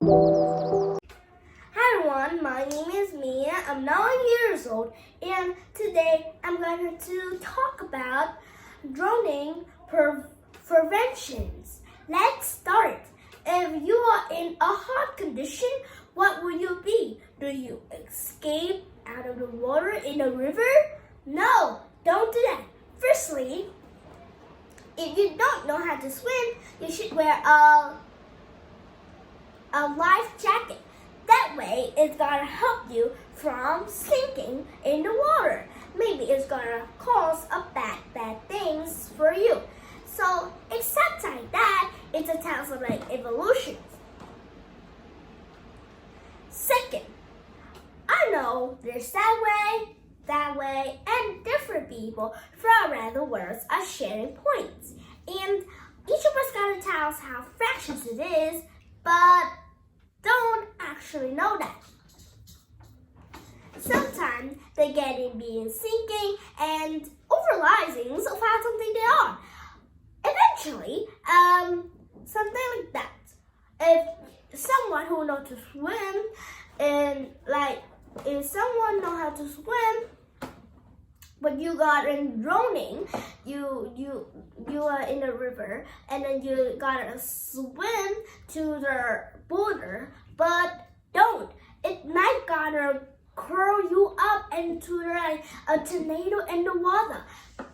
Hi everyone, my name is Mia. I'm 9 years old, and today I'm going to talk about drowning preventions. Let's start. If you are in a hot condition, what will you be? Do you escape out of the water in a river? No, don't do that. Firstly, if you don't know how to swim, you should wear a life jacket. That way, it's gonna help you from sinking in the water. Maybe it's gonna cause a bad things for you. So, except like that, it's a test of evolution. Second, I know there's that way, and different people from around the world are sharing points. And each of us gotta tell us how fractious it is, but don't actually know that. Sometimes they get in being sinking and overrealizing of how something they are. Eventually, something like that. If someone who knows to swim, and if someone know how to swim, but you got in drowning, you are in a river, and then you gotta swim to the border, but don't. It might gonna curl you up into a tornado in the water.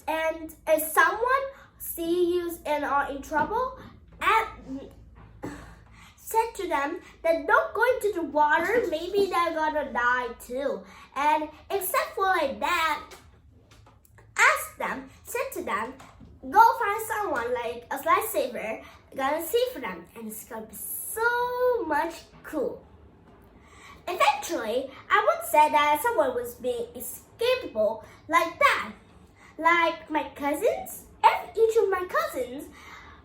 And if someone see you and are in trouble, said to them that don't go into the water, maybe they're gonna die too. And except for that, ask them, said to them, go find someone like a lifesaver, gonna save them, and it's gonna be so much cool. Eventually, I would say that someone was being escapable like that. Like my cousins, each of my cousins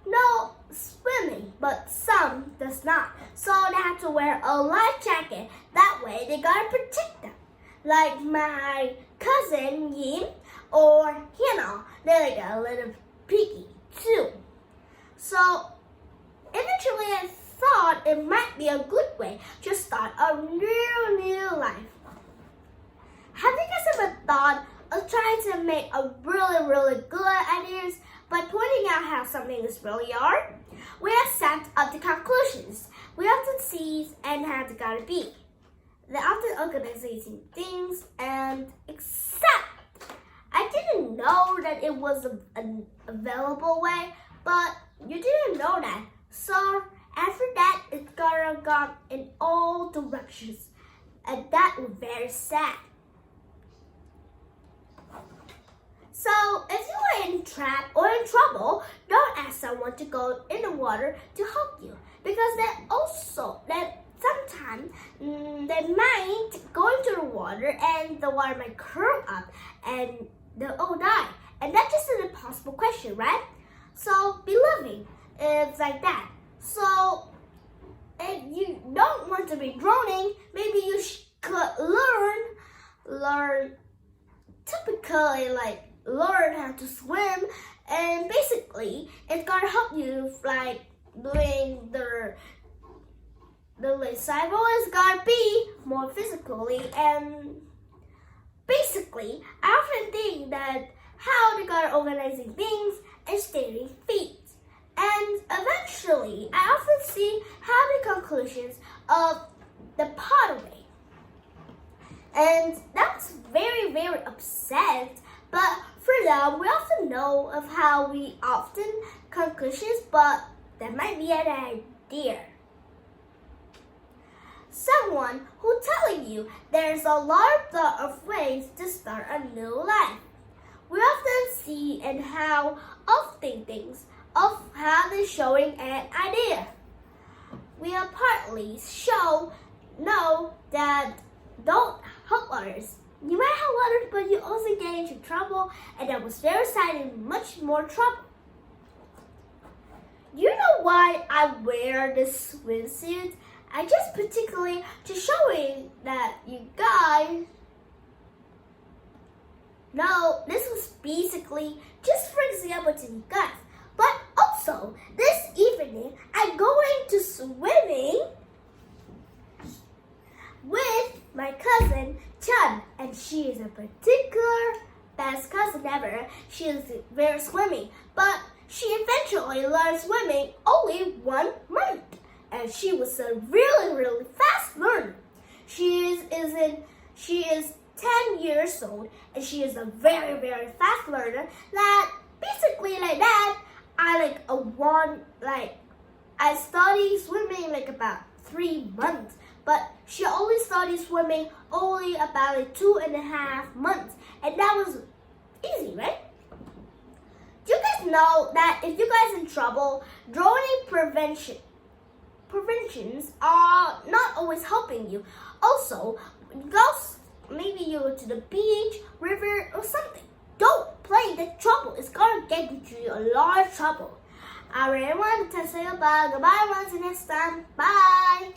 know swimming, but some does not. So they have to wear a life jacket. That way they gotta protect them. Like my cousin Yim or Hannah, they're a little picky too. So eventually I thought it might be a good way to start a new life. Have you guys ever thought of trying to make a really good ideas by pointing out how something is really are? We accept up the conclusions. We often see and how they gotta be. They often organizing things and accept. I didn't know that it was an available way, but you didn't know that. So after that, it's gonna go in all directions, and that was very sad. So if you are in trap or in trouble, don't ask someone to go in the water to help you, because sometimes they might go into the water and the water might curl up and they'll all die. And that's just an impossible question, right? So be loving. It's like that. So if you don't want to be drowning, maybe you could learn typically learn how to swim, and basically it's gonna help you doing the cycle is gonna be more physically. And basically I often think that how they got organizing things and staying fit. And eventually I often see how the conclusions of the pottery. And that's very upset. But for them, we often know of how we often conclusions, but that might be an idea. Someone who telling you there's a lot of ways to start a new life. We often see and how often things of how they're showing an idea. We are partly know that don't help others. You might help others, but you also get into trouble, and that was very sad and much more trouble. You know why I wear this swimsuit? I just particularly to showing that you guys know this was basically just for example to you guys. But also this evening I'm going to swimming she is a particular best cousin ever. She is very swimming, but she eventually learned swimming only 1 month, and she was a really fast learner. She is 10 years old, and she is a very fast learner. That basically like that. I studied swimming like about 3 months, but she only studied swimming only about 2.5 months, and that was easy, right? Do you guys know that if you guys in trouble, drowning preventions are not always helping you. Also, maybe you go to the beach, river, or something. Don't play the trouble. It's gonna get you a lot of trouble. I really want to say goodbye. Goodbye, once next time. Bye.